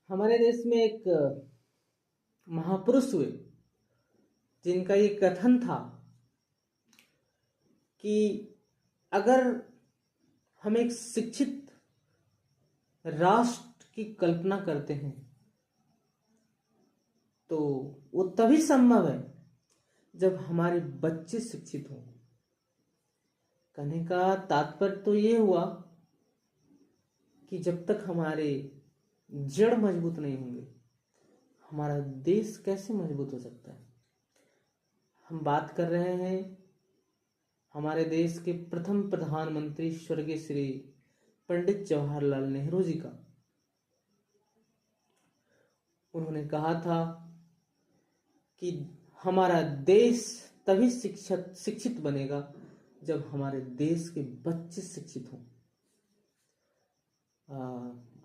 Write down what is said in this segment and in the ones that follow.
हमारे देश में एक महापुरुष हुए जिनका ये कथन था कि अगर हम एक शिक्षित राष्ट्र की कल्पना करते हैं तो वो तभी संभव है जब हमारे बच्चे शिक्षित हों। कहने का तात्पर्य तो ये हुआ कि जब तक हमारे जड़ मजबूत नहीं होंगे हमारा देश कैसे मजबूत हो सकता है। हम बात कर रहे हैं हमारे देश के प्रथम प्रधानमंत्री स्वर्गीय श्री पंडित जवाहरलाल नेहरू जी का। उन्होंने कहा था कि हमारा देश तभी शिक्षित बनेगा जब हमारे देश के बच्चे शिक्षित हों।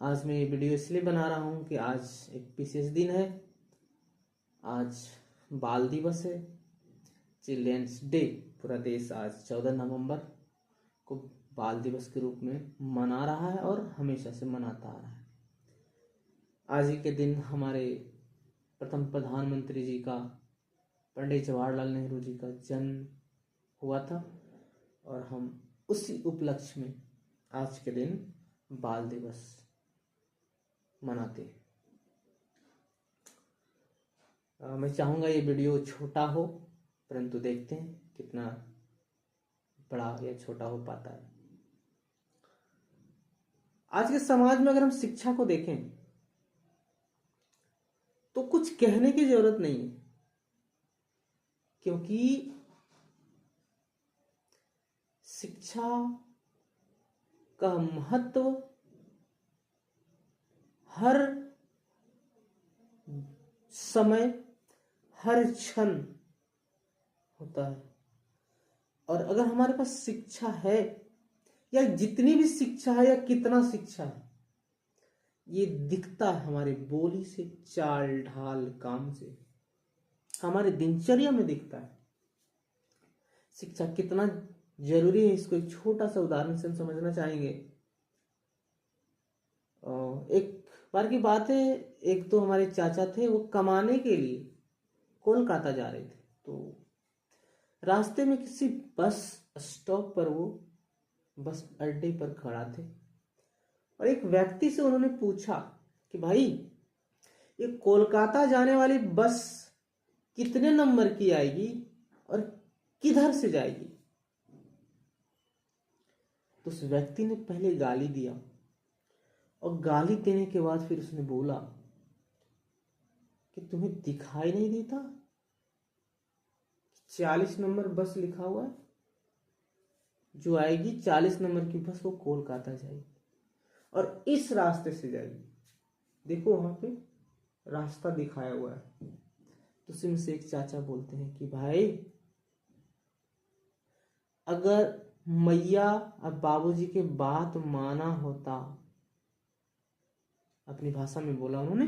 आज मैं ये वीडियो इसलिए बना रहा हूँ कि आज एक विशेष दिन है। आज बाल दिवस है, चिल्ड्रंस डे। पूरा देश आज 14 नवंबर को बाल दिवस के रूप में मना रहा है और हमेशा से मनाता आ रहा है। आज ही के दिन हमारे प्रथम प्रधानमंत्री जी का, पंडित जवाहरलाल नेहरू जी का जन्म हुआ था और हम उसी उपलक्ष्य में आज के दिन बाल दिवस मनाते हैं। मैं चाहूँगा ये वीडियो छोटा हो, परंतु देखते हैं कितना बड़ा या छोटा हो पाता है। आज के समाज में अगर हम शिक्षा को देखें तो कुछ कहने की जरूरत नहीं है, क्योंकि शिक्षा का महत्व हर समय हर क्षण होता है। और अगर हमारे पास शिक्षा है या जितनी भी शिक्षा है या कितना शिक्षा है, ये दिखता है हमारे बोली से, चाल ढाल, काम से, हमारे दिनचर्या में दिखता है। शिक्षा कितना जरूरी है इसको एक छोटा सा उदाहरण से हम समझना चाहेंगे। एक बार की बात है, एक तो हमारे चाचा थे, वो कमाने के लिए कोलकाता जा रहे थे। तो रास्ते में किसी बस स्टॉप पर वो बस अड्डे पर खड़ा थे और एक व्यक्ति से उन्होंने पूछा कि भाई, ये कोलकाता जाने वाली बस कितने नंबर की आएगी और किधर से जाएगी। तो उस व्यक्ति ने पहले गाली दिया और गाली देने के बाद फिर उसने बोला कि तुम्हें दिखाई नहीं देता 40 नंबर बस लिखा हुआ है, जो आएगी 40 नंबर की बस वो कोलकाता जाएगी और इस रास्ते से जाएगी। देखो वहां पे रास्ता दिखाया हुआ है। तो उसमें से एक चाचा बोलते हैं कि भाई, अगर मैया और बाबूजी के बात माना होता, अपनी भाषा में बोला उन्होंने,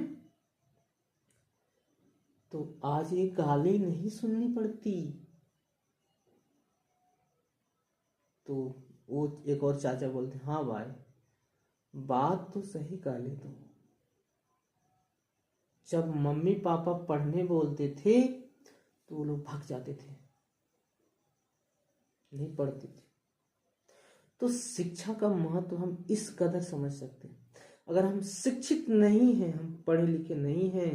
तो आज ये गाली नहीं सुननी पड़ती। तो वो एक और चाचा बोलते, हाँ भाई, बात तो सही गाली तो जब मम्मी पापा पढ़ने बोलते थे तो वो लोग भाग जाते थे, नहीं पढ़ते थे। तो शिक्षा का महत्व हम इस कदर समझ सकते हैं। अगर हम शिक्षित नहीं हैं, हम पढ़े लिखे नहीं हैं,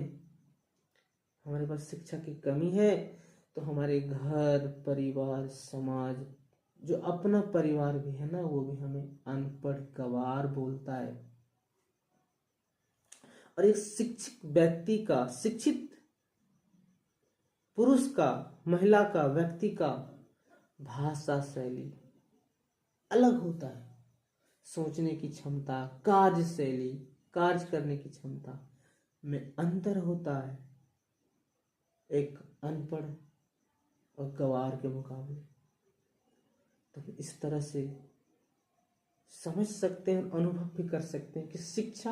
हमारे पास शिक्षा की कमी है, तो हमारे घर, परिवार, समाज, जो अपना परिवार भी है ना, वो भी हमें अनपढ़ गवार बोलता है। और एक शिक्षित व्यक्ति का, शिक्षित पुरुष का, महिला का, व्यक्ति का भाषा शैली अलग होता है। सोचने की क्षमता, कार्य शैली, कार्य करने की क्षमता में अंतर होता है एक अनपढ़ और गवार के मुकाबले। तो इस तरह से समझ सकते हैं, अनुभव भी कर सकते हैं कि शिक्षा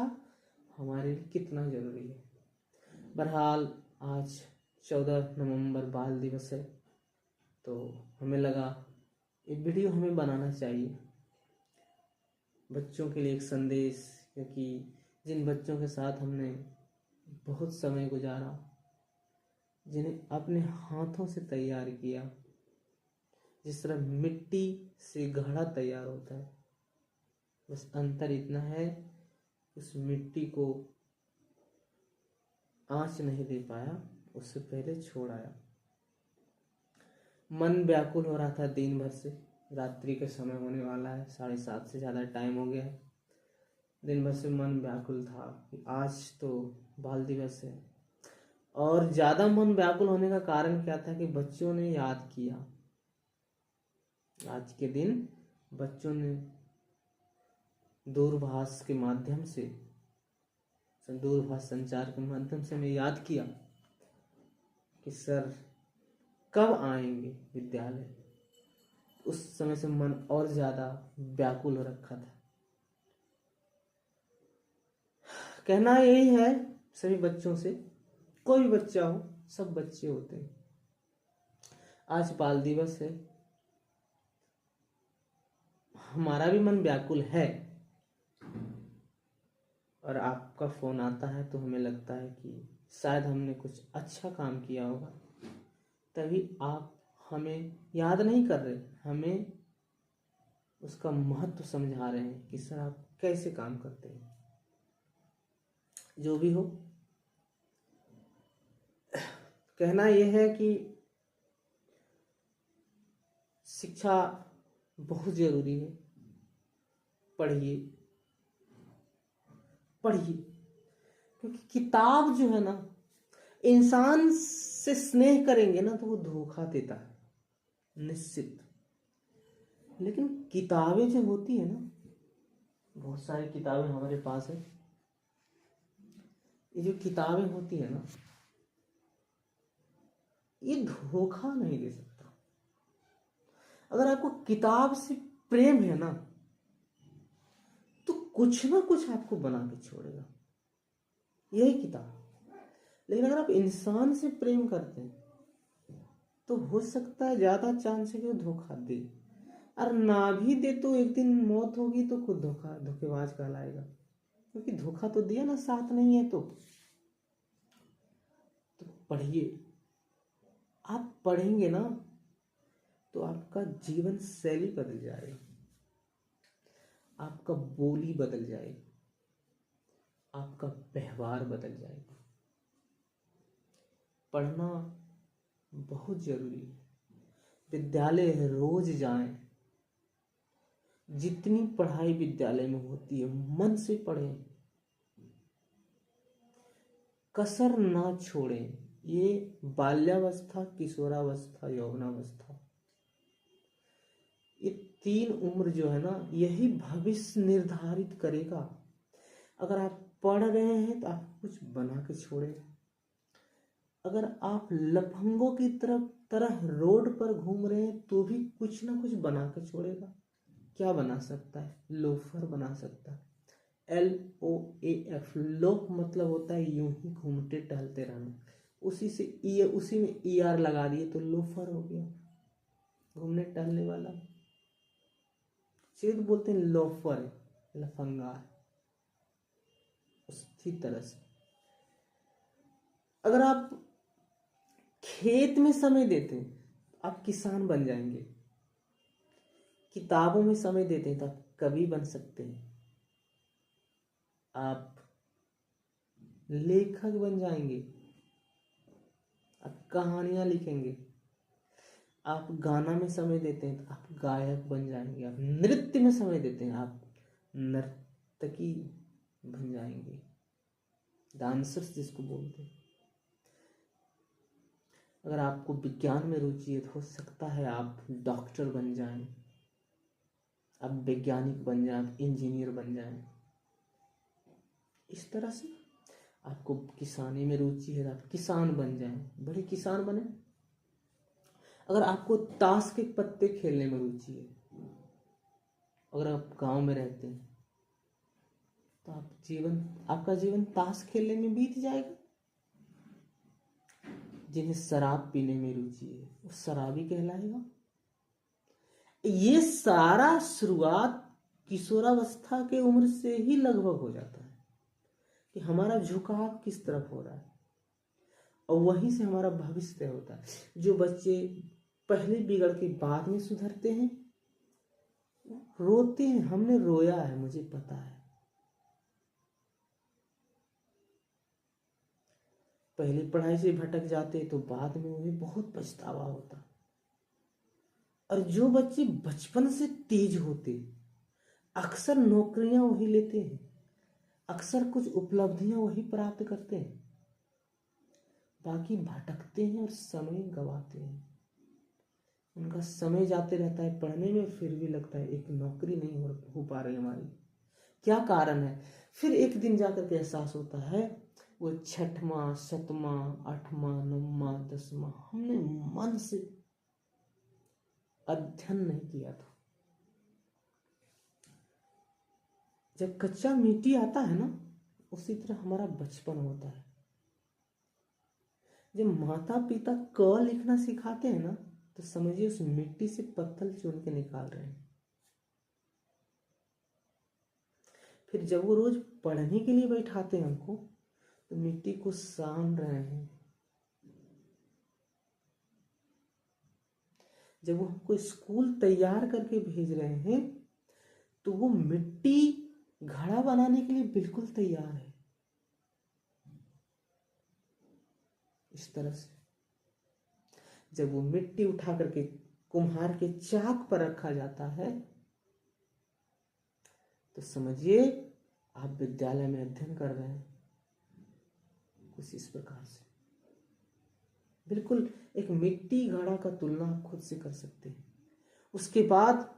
हमारे लिए कितना जरूरी है। बहरहाल आज 14 नवंबर बाल दिवस है, तो हमें लगा ये वीडियो हमें बनाना चाहिए, बच्चों के लिए एक संदेश। क्योंकि जिन बच्चों के साथ हमने बहुत समय गुजारा, जिन्हें अपने हाथों से तैयार किया, जिस तरह मिट्टी से घड़ा तैयार होता है। बस अंतर इतना है, उस मिट्टी को आंच नहीं दे पाया, उससे पहले छोड़ आया। मन व्याकुल हो रहा था दिन भर से, रात्रि का समय होने वाला है, 7:30 से ज़्यादा टाइम हो गया है। दिन भर से मन व्याकुल था कि आज तो बाल दिवस है। और ज़्यादा मन व्याकुल होने का कारण क्या था कि बच्चों ने याद किया। आज के दिन बच्चों ने दूरभाष के माध्यम से, दूरभाष संचार के माध्यम से हमें याद किया कि सर कब आएंगे विद्यालय। उस समय से मन और ज़्यादा व्याकुल हो रखा था। कहना यही है सभी बच्चों से, कोई भी बच्चा हो, सब बच्चे होते हैं। आज बाल दिवस है, हमारा भी मन व्याकुल है, और आपका फोन आता है तो हमें लगता है कि शायद हमने कुछ अच्छा काम किया होगा, तभी आप हमें याद नहीं कर रहे, हमें उसका महत्व समझा रहे हैं कि सर आप कैसे काम करते हैं। जो भी हो, कहना यह है कि शिक्षा बहुत जरूरी है। पढ़िए पढ़िए, क्योंकि किताब जो है ना, इंसान से स्नेह करेंगे ना तो वो धोखा देता है निश्चित। लेकिन किताबें जो होती है ना, बहुत सारी किताबें हमारे पास है, ये जो किताबें होती है ना, ये धोखा नहीं दे सकता। अगर आपको किताब से प्रेम है ना, तो कुछ ना कुछ आपको बना के छोड़ेगा, यही किताब। लेकिन अगर आप इंसान से प्रेम करते हैं तो हो सकता है ज्यादा चांस है कि वो धोखा दे, और ना भी दे तो एक दिन मौत होगी तो खुद धोखेबाज कहलाएगा, क्योंकि धोखा तो दिया ना, साथ नहीं है। तो पढ़िए। आप पढ़ेंगे ना तो आपका जीवन शैली बदल जाएगा, आपका बोली बदल जाएगी, आपका व्यवहार बदल जाएगा। पढ़ना बहुत जरूरी है। विद्यालय रोज जाएं, जितनी पढ़ाई विद्यालय में होती है मन से पढ़ें, कसर ना छोड़ें। ये बाल्यावस्था, किशोरावस्था, यौवनावस्था, ये 3 उम्र जो है ना, यही भविष्य निर्धारित करेगा। अगर आप पढ़ रहे हैं तो आप कुछ बना के छोड़े। अगर आप लफंगों की तरह रोड पर घूम रहे हैं तो भी कुछ ना कुछ बना के छोड़ेगा। क्या बना सकता है? लोफर बना सकता है। LOAF, लोफ मतलब होता है यूं ही घूमते टहलते रहना, उसी में ER लगा दिए तो लोफर हो गया, घूमने टहलने वाला। सिर्फ बोलते हैं लोफर है, लफंगा है। उसी तरह से अगर आप खेत में समय देते हैं आप किसान बन जाएंगे, किताबों में समय देते हैं तो आप कवि बन सकते हैं, आप लेखक बन जाएंगे, आप कहानियां लिखेंगे। आप गाना में समय देते हैं तो आप गायक बन जाएंगे। आप नृत्य में समय देते हैं आप नर्तकी बन जाएंगे, डांसर्स जिसको बोलते हैं। अगर आपको विज्ञान में रुचि है तो हो सकता है आप डॉक्टर बन जाएं, आप वैज्ञानिक बन जाएं, आप इंजीनियर बन जाएं। इस तरह से आपको किसानी में रुचि है तो आप किसान बन जाएं, बड़े किसान बने। अगर आपको ताश के पत्ते खेलने में रुचि है, अगर आप गांव में रहते हैं तो आपका जीवन ताश खेलने में बीत जाएगा। जिन्हें शराब पीने में रुचि है वो शराबी कहलाएगा। ये सारा शुरुआत किशोरावस्था के उम्र से ही लगभग हो जाता है, कि हमारा झुकाव किस तरफ हो रहा है, और वहीं से हमारा भविष्य तय होता है। जो बच्चे पहले बिगड़ के बाद में सुधरते हैं, रोते हैं, हमने रोया है, मुझे पता है। पहले पढ़ाई से भटक जाते तो बाद में उन्हें बहुत पछतावा होता। और जो बच्चे बचपन से तेज होते, अक्सर नौकरियां वही लेते हैं, अक्सर कुछ उपलब्धियां वही प्राप्त करते हैं। बाकी भटकते हैं और समय गंवाते हैं। उनका समय जाते रहता है पढ़ने में, फिर भी लगता है एक नौकरी नहीं हो पा रही हमारी। क्या कारण है? फिर एक दिन जाकर के एहसास होता है वो 6वां 7वां 8वां 9वां 10वां हमने मन से अध्ययन नहीं किया था। जब कच्चा मिट्टी आता है ना, उसी तरह हमारा बचपन होता है। जब माता पिता क लिखना सिखाते हैं ना, तो समझिए उस मिट्टी से पत्थर चुन के निकाल रहे हैं। फिर जब वो रोज पढ़ने के लिए बैठाते हैं हमको, तो मिट्टी को सान रहे हैं। जब वो हमको स्कूल तैयार करके भेज रहे हैं, तो वो मिट्टी घड़ा बनाने के लिए बिल्कुल तैयार है। इस तरह से जब वो मिट्टी उठा करके कुम्हार के चाक पर रखा जाता है, तो समझिए आप विद्यालय में अध्ययन कर रहे हैं। कुछ इस प्रकार से बिल्कुल एक मिट्टी घड़ा का तुलना आप खुद से कर सकते हैं। उसके बाद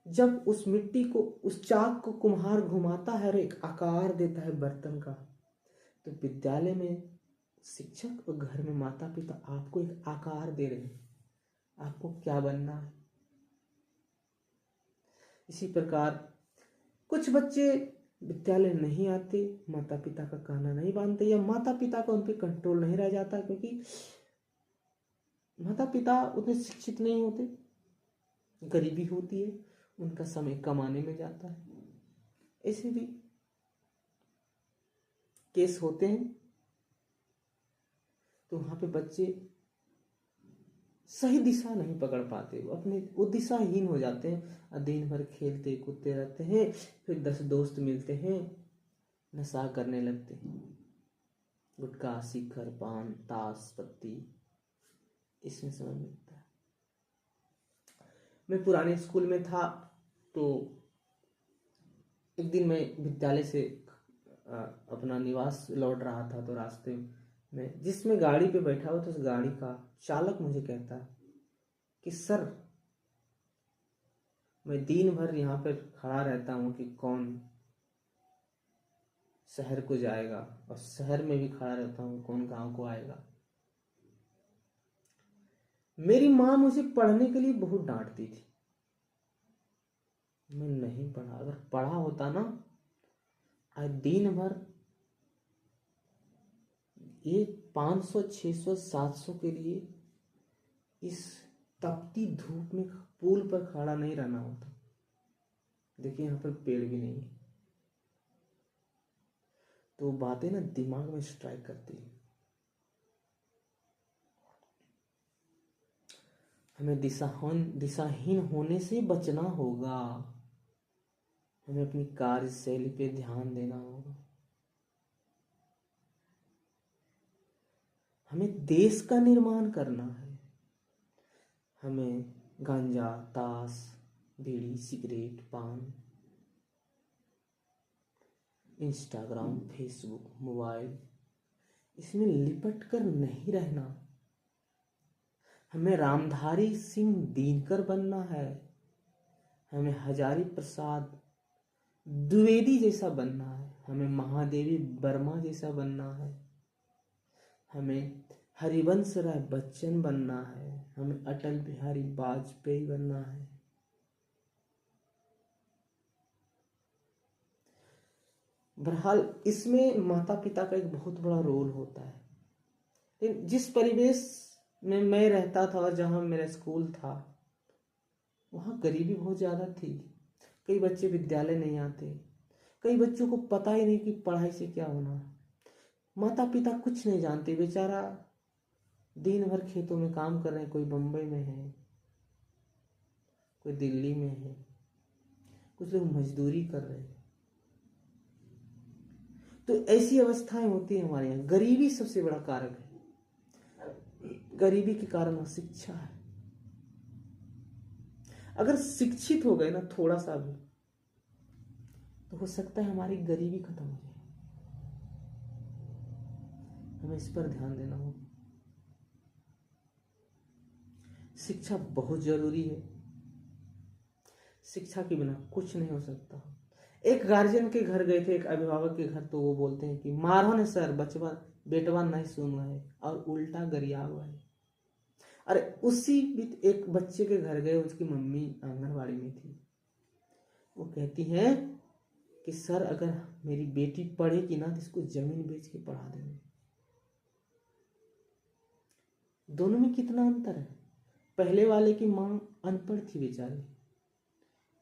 जब उस मिट्टी को, उस चाक को कुम्हार घुमाता है और एक आकार देता है बर्तन का, तो विद्यालय में शिक्षक और घर में माता पिता आपको एक आकार दे रहे हैं, आपको क्या बनना है। इसी प्रकार कुछ बच्चे विद्यालय नहीं आते, माता पिता का कहना नहीं मानते, या माता पिता का उन पर कंट्रोल नहीं रह जाता, क्योंकि माता पिता उतने शिक्षित नहीं होते, गरीबी होती है, उनका समय कमाने में जाता है। ऐसे भी केस होते हैं। तो वहां पे बच्चे सही दिशा नहीं पकड़ पाते, वो दिशाहीन हो जाते हैं और दिन भर खेलते कूदते रहते हैं। फिर 10 दोस्त मिलते हैं, नशा करने लगते हैं, गुटखा शिखर पान ताश पत्ती, इसमें समय मिलता है। मैं पुराने स्कूल में था, तो एक दिन मैं विद्यालय से अपना निवास लौट रहा था, तो रास्ते में जिसमें गाड़ी पे बैठा हुआ था, उस गाड़ी का चालक मुझे कहता है कि सर, मैं दिन भर यहाँ पर खड़ा रहता हूँ कि कौन शहर को जाएगा, और शहर में भी खड़ा रहता हूँ कौन गांव को आएगा। मेरी माँ मुझे पढ़ने के लिए बहुत डांटती थी, मैं नहीं पढ़ा। अगर पढ़ा होता ना, आज दिन भर ये 500 600 700 के लिए इस तपती धूप में पुल पर खड़ा नहीं रहना होता। देखिए यहाँ पर पेड़ भी नहीं है। तो बातें ना दिमाग में स्ट्राइक करती है। हमें दिशाहीन होने से बचना होगा। हमें अपनी कार्यशैली पे ध्यान देना होगा। हमें देश का निर्माण करना है। हमें गांजा ताश बीड़ी सिगरेट पान इंस्टाग्राम फेसबुक मोबाइल, इसमें लिपट कर नहीं रहना। हमें रामधारी सिंह दिनकर बनना है। हमें हजारी प्रसाद द्विवेदी जैसा बनना है। हमें महादेवी वर्मा जैसा बनना है। हमें हरिवंश राय बच्चन बनना है। हमें अटल बिहारी वाजपेयी बनना है। बहरहाल इसमें माता पिता का एक बहुत बड़ा रोल होता है। लेकिन जिस परिवेश में मैं रहता था और जहाँ मेरा स्कूल था, वहाँ गरीबी बहुत ज़्यादा थी। कई बच्चे विद्यालय नहीं आते, कई बच्चों को पता ही नहीं कि पढ़ाई से क्या होना है। माता पिता कुछ नहीं जानते, बेचारा दिन भर खेतों में काम कर रहे हैं, कोई बम्बई में है, कोई दिल्ली में है, कुछ लोग मजदूरी कर रहे हैं। तो ऐसी अवस्थाएं होती है हमारे यहाँ। गरीबी सबसे बड़ा कारक है। गरीबी के कारण अशिक्षा है। अगर शिक्षित हो गए ना थोड़ा सा भी, तो हो सकता है हमारी गरीबी खत्म हो जाए। हमें इस पर ध्यान देना होगा। शिक्षा बहुत जरूरी है। शिक्षा के बिना कुछ नहीं हो सकता। एक गार्जियन के घर गए थे, एक अभिभावक के घर, तो वो बोलते हैं कि मारो ने सर, बचवा बेटवा नहीं सुन रहा है और उल्टा गरिया हुआ है। अरे उसी बीच एक बच्चे के घर गए, उसकी मम्मी आंगनबाड़ी में थी। वो कहती है कि सर अगर मेरी बेटी पढ़ेगी ना तो इसको जमीन बेच के पढ़ा देंगे। दोनों में कितना अंतर है। पहले वाले की माँ अनपढ़ थी बेचारी,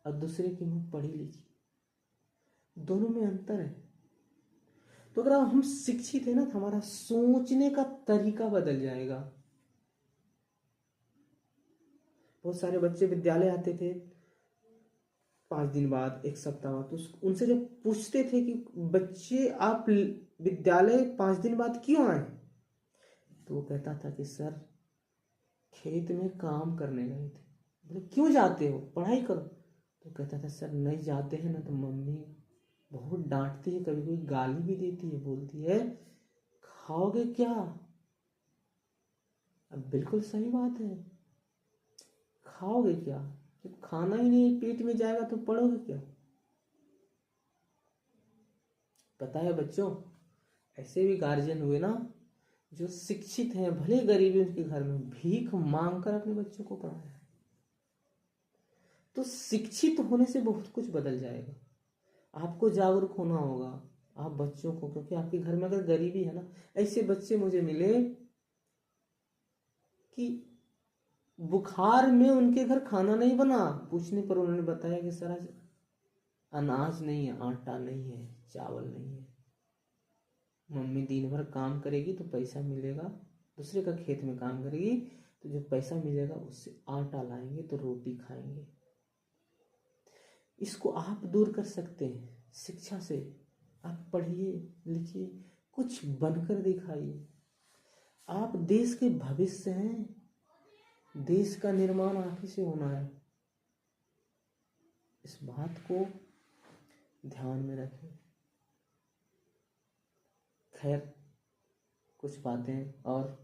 और दूसरे की माँ पढ़ी लिखी। दोनों में अंतर है। तो अगर हम शिक्षित है ना तो हमारा सोचने का तरीका बदल जाएगा। बहुत सारे बच्चे विद्यालय आते थे 5 दिन बाद, 1 सप्ताह बाद, तो उनसे जब पूछते थे कि बच्चे आप विद्यालय 5 दिन बाद क्यों आए, तो वो कहता था कि सर खेत में काम करने गए थे। बोले क्यों जाते हो, पढ़ाई करो। तो कहता था सर नहीं जाते हैं ना तो मम्मी बहुत डांटती है, कभी कभी गाली भी देती है, बोलती है खाओगे क्या। अब बिल्कुल सही बात है, खाओगे क्या, जब खाना ही नहीं पेट में जाएगा तो पढ़ोगे क्या। पता है बच्चों, ऐसे भी गार्जियन हुए ना जो शिक्षित हैं, भले गरीबी उनके घर में, भीख मांगकर अपने बच्चों को पढ़ाया है। तो शिक्षित होने से बहुत कुछ बदल जाएगा। आपको जागरूक होना होगा, आप बच्चों को, क्योंकि आपके घर में अगर गरीबी है ना, ऐसे बच्चे मुझे मिले कि बुखार में उनके घर खाना नहीं बना, पूछने पर उन्होंने बताया कि सर आज अनाज नहीं है, आटा नहीं है, चावल नहीं है। मम्मी दिन भर काम करेगी तो पैसा मिलेगा, दूसरे का खेत में काम करेगी तो जो पैसा मिलेगा उससे आटा लाएंगे तो रोटी खाएंगे। इसको आप दूर कर सकते हैं शिक्षा से। आप पढ़िए लिखिए, कुछ बनकर दिखाइए। आप देश के भविष्य हैं, देश का निर्माण आप ही से होना है। इस बात को ध्यान में रखें। खैर कुछ बातें, और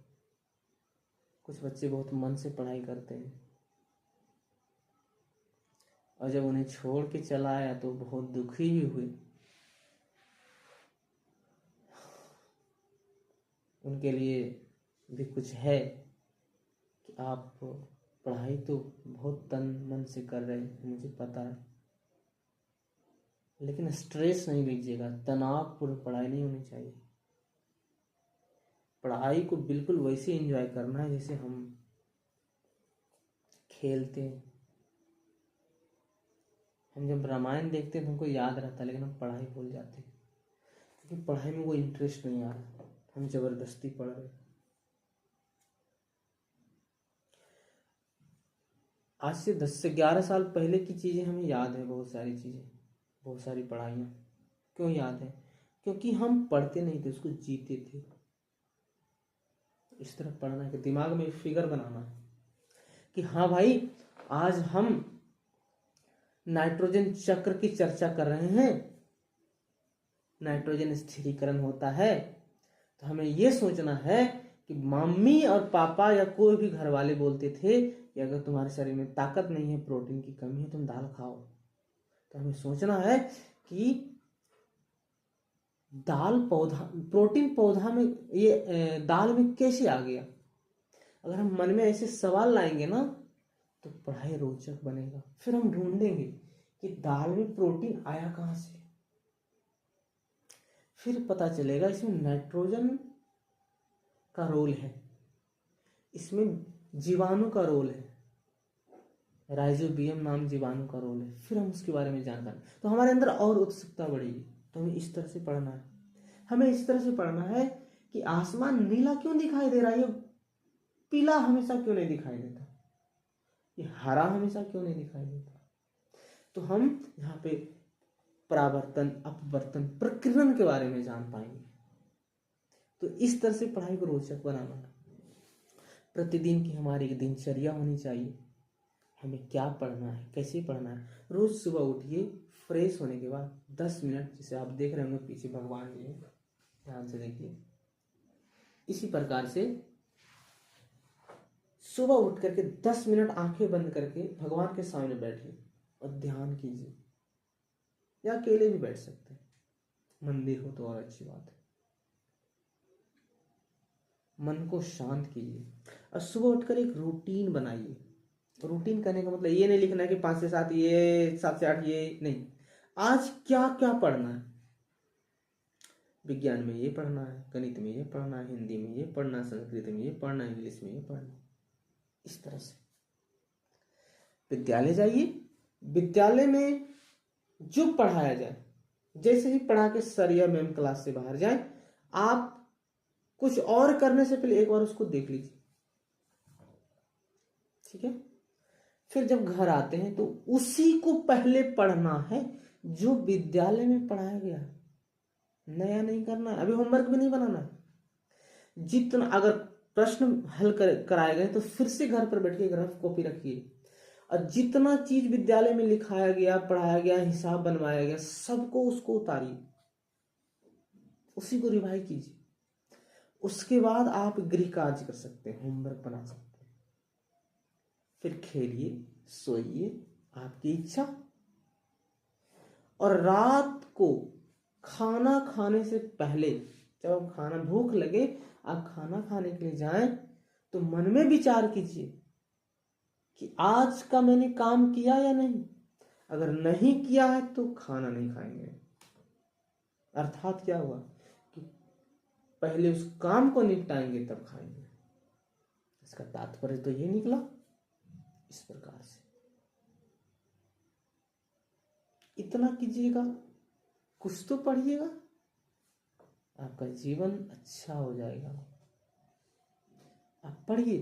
कुछ बच्चे बहुत मन से पढ़ाई करते हैं और जब उन्हें छोड़ के चला आया तो बहुत दुखी भी हुए। उनके लिए भी कुछ है कि आप पढ़ाई तो बहुत तन मन से कर रहे हैं, मुझे पता है, लेकिन स्ट्रेस नहीं लीजिएगा, तनावपूर्ण पढ़ाई नहीं होनी चाहिए। पढ़ाई को बिल्कुल वैसे एंजॉय करना है जैसे हम खेलते हैं। हम जब रामायण देखते हैं तो हमको याद रहता है, लेकिन हम पढ़ाई भूल जाते हैं क्योंकि पढ़ाई में वो इंटरेस्ट नहीं आ रहा, हम जबरदस्ती पढ़ रहे। आज से 10 से 11 साल पहले की चीज़ें हमें याद है, बहुत सारी चीज़ें, बहुत सारी पढ़ाइयाँ। क्यों याद है? क्योंकि हम पढ़ते नहीं थे, उसको जीते थे। इस तरह पढ़ना है कि दिमाग में फिगर बनाना है कि हाँ भाई आज हम नाइट्रोजन चक्र की चर्चा कर रहे हैं, नाइट्रोजन स्थिरीकरण होता है, तो हमें ये सोचना है कि मम्मी और पापा या कोई भी घर वाले बोलते थे कि अगर तुम्हारे शरीर में ताकत नहीं है, प्रोटीन की कमी है, तुम दाल खाओ। तो हमें सोचना है कि दाल पौधा, प्रोटीन पौधा में, ये दाल में कैसे आ गया। अगर हम मन में ऐसे सवाल लाएंगे ना तो पढ़ाई रोचक बनेगा। फिर हम ढूंढेंगे कि दाल में प्रोटीन आया कहाँ से। फिर पता चलेगा इसमें नाइट्रोजन का रोल है, इसमें जीवाणु का रोल है, राइजोबियम नाम जीवाणु का रोल है, फिर हम उसके बारे में जानकारी, तो हमारे अंदर और उत्सुकता बढ़ेगी। तो हमें इस तरह से पढ़ना है, हमें इस तरह से पढ़ना है कि आसमान नीला क्यों दिखाई दे रहा है, ये पीला हमेशा क्यों नहीं दिखाई देता, ये हरा हमेशा क्यों नहीं दिखाई देता। तो हम यहाँ पे परावर्तन, अपवर्तन, प्रकीर्णन के बारे में जान पाएंगे। तो इस तरह से पढ़ाई को रोचक बनाना है। प्रतिदिन की हमारी एक दिनचर्या होनी चाहिए, हमें क्या पढ़ना है, कैसे पढ़ना है। रोज सुबह उठिए, फ्रेश होने के बाद 10 मिनट, जैसे आप देख रहे होंगे पीछे भगवान जी हैं, ध्यान से देखिए, इसी प्रकार से सुबह उठ करके 10 मिनट आंखें बंद करके भगवान के सामने बैठिए और ध्यान कीजिए, या अकेले भी बैठ सकते हैं, मंदिर हो तो और अच्छी बात है। मन को शांत कीजिए और सुबह उठकर एक रूटीन बनाइए। रूटीन करने का मतलब ये नहीं लिखना है कि 5 से 7 ये, 7 से 8 ये नहीं, आज क्या क्या पढ़ना है। विज्ञान में ये पढ़ना है, गणित में ये पढ़ना है, हिंदी में ये पढ़ना है, संस्कृत में ये पढ़ना है, इंग्लिश में ये पढ़ना है। इस तरह से विद्यालय जाइए, विद्यालय में जो पढ़ाया जाए, जैसे ही पढ़ा के सर या मैम क्लास से बाहर जाए, आप कुछ और करने से पहले एक बार उसको देख लीजिए, ठीक है। फिर जब घर आते हैं तो उसी को पहले पढ़ना है जो विद्यालय में पढ़ाया गया है, नया नहीं करना है। अभी होमवर्क भी नहीं बनाना है। जितना अगर प्रश्न हल कराए गए तो फिर से घर पर बैठ के रफ कॉपी रखिए, और जितना चीज विद्यालय में लिखाया गया, पढ़ाया गया, हिसाब बनवाया गया, सबको उसको उतारिए, उसी को रिवाइज कीजिए। उसके बाद आप गृह कार्य कर सकते हैं, होमवर्क बना सकते हैं, फिर खेलिए, सोइए, आपकी इच्छा। और रात को खाना खाने से पहले, जब आप खाना, भूख लगे, आप खाना खाने के लिए जाएं, तो मन में विचार कीजिए कि आज का मैंने काम किया या नहीं। अगर नहीं किया है तो खाना नहीं खाएंगे। अर्थात क्या हुआ कि पहले उस काम को निपटाएंगे तब खाएंगे। इसका तात्पर्य तो ये निकला। इस प्रकार से इतना कीजिएगा, कुछ तो पढ़िएगा, आपका जीवन अच्छा हो जाएगा। आप पढ़िए,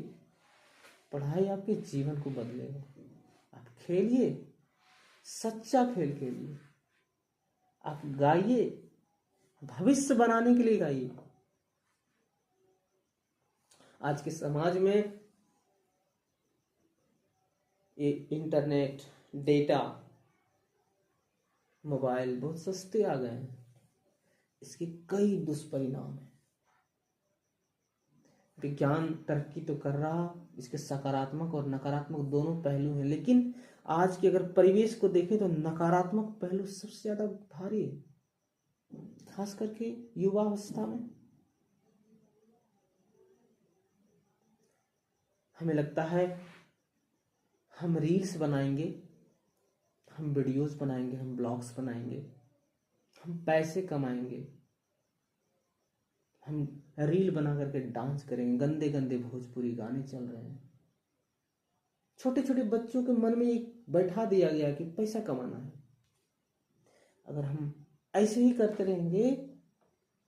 पढ़ाई आपके जीवन को बदलेगा। आप खेलिए, सच्चा खेल खेलिए, आप गाइए, भविष्य बनाने के लिए गाइए। आज के समाज में ये इंटरनेट, डेटा, मोबाइल बहुत सस्ते आ गए हैं, इसके कई दुष्परिणाम हैं। विज्ञान तरक्की तो कर रहा, इसके सकारात्मक और नकारात्मक दोनों पहलू हैं, लेकिन आज के अगर परिवेश को देखें तो नकारात्मक पहलू सबसे ज्यादा भारी है, खास करके युवा अवस्था में। हमें लगता है हम रील्स बनाएंगे, हम वीडियोस बनाएंगे, हम ब्लॉग्स बनाएंगे, हम पैसे कमाएंगे, हम रील बना करके डांस करेंगे, गंदे गंदे भोजपुरी गाने चल रहे हैं। छोटे छोटे बच्चों के मन में एक बैठा दिया गया कि पैसा कमाना है। अगर हम ऐसे ही करते रहेंगे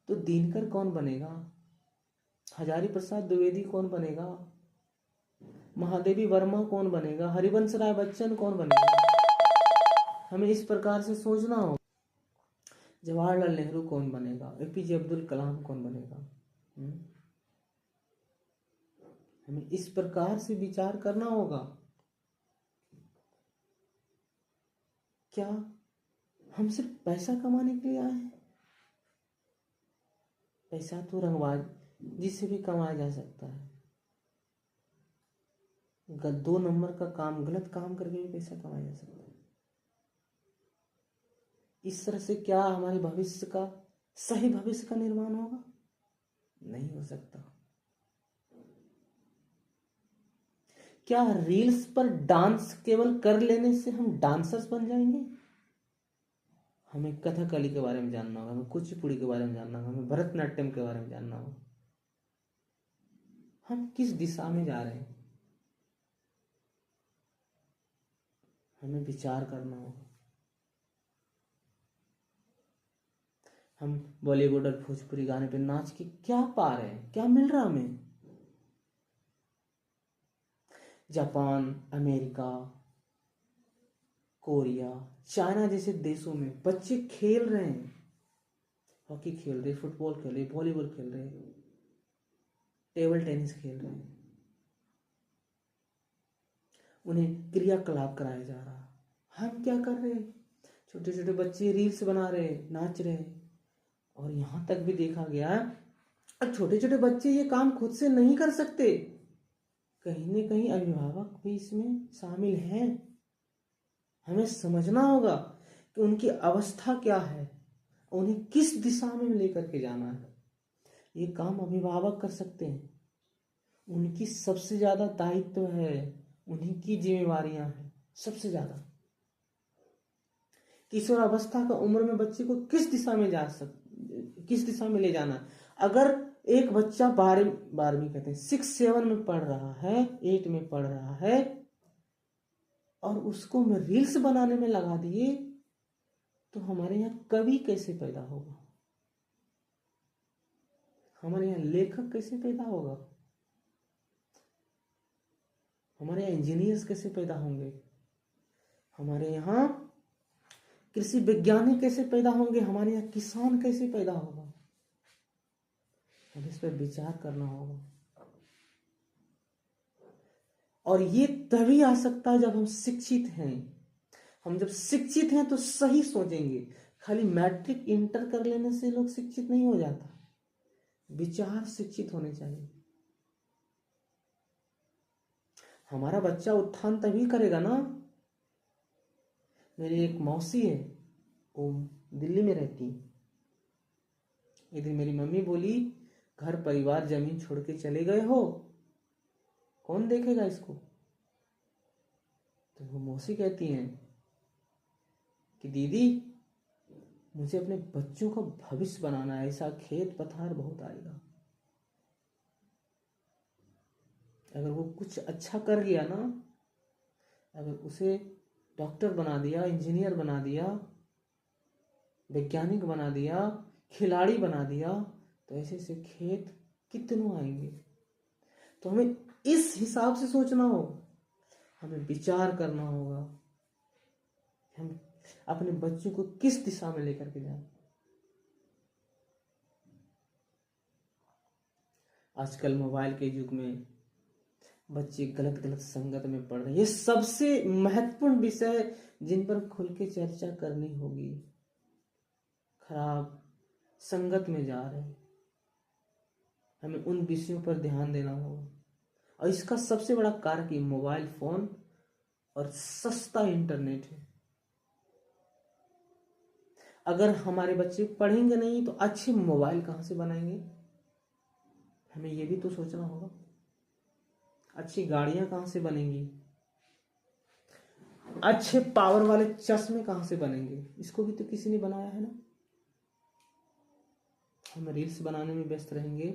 तो दिनकर कौन बनेगा, हजारी प्रसाद द्विवेदी कौन बनेगा, महादेवी वर्मा कौन बनेगा, हरिवंश राय बच्चन कौन बनेगा। हमें इस प्रकार से सोचना होगा। जवाहरलाल नेहरू कौन बनेगा, एपीजे अब्दुल कलाम कौन बनेगा। हमें इस प्रकार से विचार करना होगा। क्या हम सिर्फ पैसा कमाने के लिए आए हैं? पैसा तो रंगबाज जिससे भी कमाया जा सकता है। 2 नंबर का काम, गलत काम करके भी पैसा कमाया जा सकता है। इस तरह से क्या हमारे भविष्य का, सही भविष्य का निर्माण होगा? नहीं हो सकता। क्या रील्स पर डांस केवल कर लेने से हम डांसर्स बन जाएंगे? हमें कथकली के बारे में जानना होगा, हमें कुचिपुड़ी के बारे में जानना होगा, हमें भरतनाट्यम के बारे में जानना होगा। हम किस दिशा में जा रहे हैं? हमें विचार करना होगा। हम बॉलीवुड और भोजपुरी गाने पे नाच के क्या पा रहे हैं, क्या मिल रहा हमें? जापान, अमेरिका, कोरिया, चाइना जैसे देशों में बच्चे खेल रहे हैं, हॉकी खेल रहे, फुटबॉल खेल रहे, वॉलीबॉल खेल रहे, टेबल टेनिस खेल रहे हैं, उन्हें क्रियाकलाप कराया जा रहा। हम क्या कर रहे हैं? छोटे छोटे बच्चे रील्स बना रहे, नाच रहे। और यहाँ तक भी देखा गया है, अब छोटे छोटे बच्चे ये काम खुद से नहीं कर सकते, कहीं न कहीं अभिभावक भी इसमें शामिल हैं। हमें समझना होगा कि उनकी अवस्था क्या है, उन्हें किस दिशा में लेकर के जाना है। ये काम अभिभावक कर सकते हैं, उनकी सबसे ज्यादा दायित्व है, उन्हीं की जिम्मेवारियां हैं सबसे ज्यादा। किशोर अवस्था का उम्र में बच्चे को किस दिशा में ले जाना। अगर एक बच्चा 12वीं कहते हैं 6-7 में पढ़ रहा है, 8 में पढ़ रहा है, और उसको मैं रील्स बनाने में लगा दिए, तो हमारे यहाँ कवि कैसे पैदा होगा? हमारे यहाँ लेखक कैसे पैदा होगा? हमारे यहाँ इंजीनियर्स कैसे पैदा होंगे? हमारे यहाँ कृषि वैज्ञानिक कैसे पैदा होंगे? हमारे यहाँ किसान कैसे पैदा होगा? हमें इस पर विचार करना होगा। और ये तभी आ सकता है जब हम शिक्षित हैं। हम जब शिक्षित हैं तो सही सोचेंगे। खाली मैट्रिक इंटर कर लेने से लोग शिक्षित नहीं हो जाता, विचार शिक्षित होने चाहिए। हमारा बच्चा उत्थान तभी करेगा ना। मेरी एक मौसी है, वो दिल्ली में रहती। एक दिन मेरी मम्मी बोली, घर परिवार जमीन छोड़ के चले गए हो, कौन देखेगा इसको? तो वो मौसी कहती हैं कि दीदी, मुझे अपने बच्चों का भविष्य बनाना है, ऐसा खेत पथार बहुत आएगा। अगर वो कुछ अच्छा कर गया ना, अगर उसे डॉक्टर बना दिया, इंजीनियर बना दिया, वैज्ञानिक बना दिया, खिलाड़ी बना दिया, तो ऐसे ऐसे खेत कितनों आएंगे। तो हमें इस हिसाब से सोचना होगा, हमें विचार करना होगा, हम अपने बच्चों को किस दिशा में लेकर के जाएं। आजकल मोबाइल के युग में बच्चे गलत गलत संगत में पड़ रहे हैं। ये सबसे महत्वपूर्ण विषय जिन पर खुल के चर्चा करनी होगी। खराब संगत में जा रहे हैं, हमें उन विषयों पर ध्यान देना होगा। और इसका सबसे बड़ा कारण कि मोबाइल फोन और सस्ता इंटरनेट है। अगर हमारे बच्चे पढ़ेंगे नहीं तो अच्छे मोबाइल कहां से बनाएंगे? हमें यह भी तो सोचना होगा। अच्छी गाड़ियां कहां से बनेंगी? अच्छे पावर वाले चश्मे कहां से बनेंगे? इसको भी तो किसी ने बनाया है ना। हम रील्स बनाने में व्यस्त रहेंगे,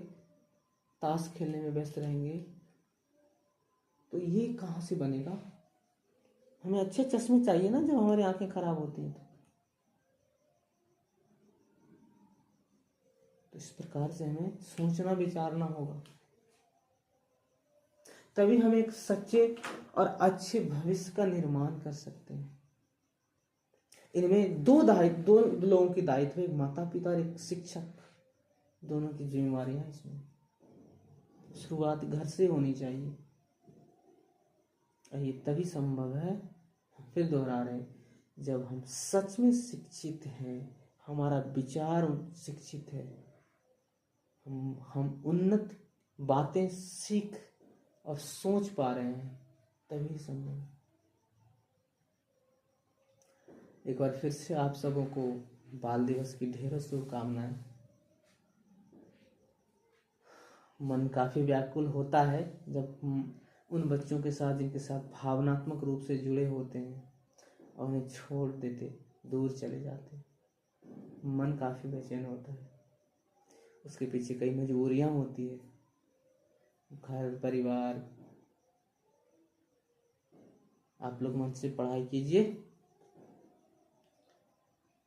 ताश खेलने में व्यस्त रहेंगे, तो ये कहां से बनेगा? हमें अच्छे चश्मे चाहिए ना जब हमारी आंखें खराब होती हैं। तो इस प्रकार से हमें सोचना विचारना होगा, तभी हम एक सच्चे और अच्छे भविष्य का निर्माण कर सकते हैं। इनमें दो लोगों की दायित्व है, एक माता पिता और एक शिक्षक, दोनों की जिम्मेवारियां इसमें। शुरुआत घर से होनी चाहिए, और ये तभी संभव है, फिर दोहरा रहे हैं, जब हम सच में शिक्षित हैं, हमारा विचार शिक्षित है, हम उन्नत बातें सीख और सोच पा रहे हैं, तभी संभव है। एक बार फिर से आप सबों को बाल दिवस की ढेरों शुभकामनाएं। मन काफी व्याकुल होता है जब उन बच्चों के साथ जिनके साथ भावनात्मक रूप से जुड़े होते हैं और उन्हें छोड़ देते, दूर चले जाते, मन काफी बेचैन होता है। उसके पीछे कई मजबूरियां होती है, घर परिवार आप लोग मन से पढ़ाई कीजिए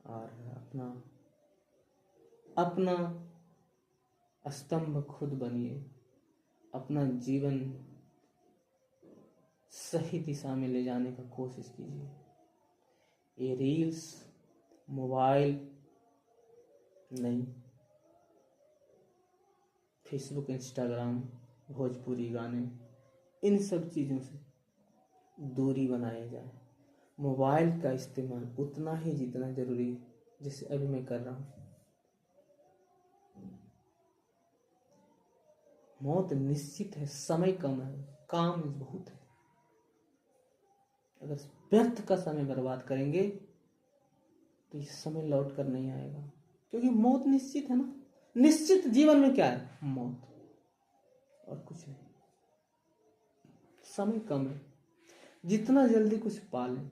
और अपना अपना स्तंभ खुद बनिए, अपना जीवन सही दिशा में ले जाने का कोशिश कीजिए। ये रील्स, मोबाइल नहीं, फेसबुक, इंस्टाग्राम, भोजपुरी गाने, इन सब चीज़ों से दूरी बनाया जाए। मोबाइल का इस्तेमाल उतना ही जितना जरूरी है जैसे अभी मैं कर रहा हूँ। मौत निश्चित है, समय कम है, काम बहुत है। अगर व्यर्थ का समय बर्बाद करेंगे तो ये समय लौट कर नहीं आएगा, क्योंकि मौत निश्चित है ना। निश्चित जीवन में क्या है? मौत, और कुछ नहीं। समय कम है, जितना जल्दी कुछ पालें।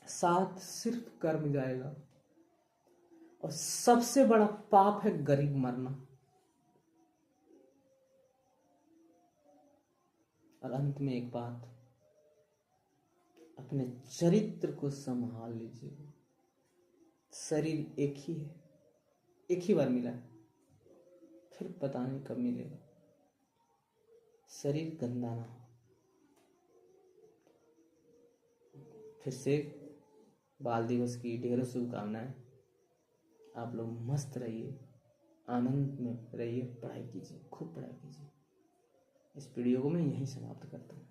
साथ सिर्फ कर्म जाएगा, और सबसे बड़ा पाप है गरीब मरना। और अंत में एक बात, अपने चरित्र को संभाल लीजिए। शरीर एक ही है, एक ही बार मिला है, फिर पता नहीं कब मिलेगा। शरीर गंदा ना हो। फिर से बाल दिवस की ढेरों शुभकामनाएं। आप लोग मस्त रहिए, आनंद में रहिए, पढ़ाई कीजिए, खूब पढ़ाई कीजिए। इस वीडियो को मैं यहीं समाप्त करता हूँ।